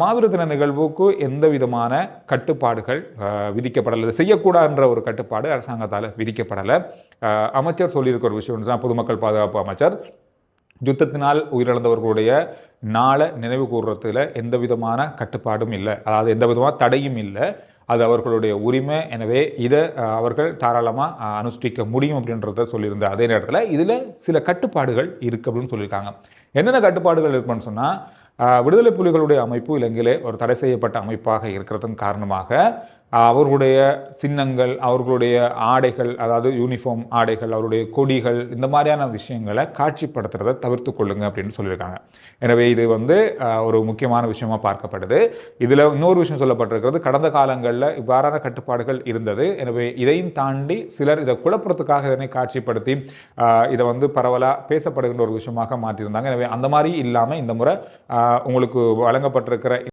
மாவீரர் தின நிகழ்வுக்கு எந்த விதமான கட்டுப்பாடுகள் விதிக்கப்படலை, செய்யக்கூடாதுன்ற ஒரு கட்டுப்பாடு அரசாங்கத்தால் விதிக்கப்படலை. அமைச்சர் சொல்லியிருக்க ஒரு விஷயம் தான், பொதுமக்கள் பாதுகாப்பு அமைச்சர் யுத்தத்தினால் உயிரிழந்தவர்களுடைய நாளை நினைவு கூறுறதுல எந்த விதமான கட்டுப்பாடும் இல்லை, அதாவது எந்த விதமான தடையும் இல்லை, அது அவர்களுடைய உரிமை. எனவே இதை அவர்கள் தாராளமாக அனுஷ்டிக்க முடியும் அப்படின்றத சொல்லியிருந்த அதே நேரத்தில் இதில் சில கட்டுப்பாடுகள் இருக்குது அப்படின்னு சொல்லியிருக்காங்க. என்னென்ன கட்டுப்பாடுகள் இருக்குன்னு சொன்னால், விடுதலை புலிகளுடைய அமைப்பு இலங்கையிலே ஒரு தடை செய்யப்பட்ட அமைப்பாக இருக்கிறதன் காரணமாக அவர்களுடைய சின்னங்கள், அவர்களுடைய ஆடைகள், அதாவது யூனிஃபார்ம் ஆடைகள், அவருடைய கொடிகள், இந்த மாதிரியான விஷயங்களை காட்சிப்படுத்துறதை தவிர்த்து கொள்ளுங்க அப்படின்னு சொல்லியிருக்காங்க. எனவே இது ஒரு முக்கியமான விஷயமா பார்க்கப்படுது. இதில் இன்னொரு விஷயம் சொல்லப்பட்டிருக்கிறது, கடந்த காலங்களில் இவ்வாறான கட்டுப்பாடுகள் இருந்தது. எனவே இதையும் தாண்டி சிலர் இதை குழப்பறதுக்காக இதனை காட்சிப்படுத்தி இதை பரவலாக பேசப்படுகின்ற ஒரு விஷயமாக மாற்றியிருந்தாங்க. எனவே அந்த மாதிரி இல்லாமல் இந்த முறை உங்களுக்கு வழங்கப்பட்டிருக்கிற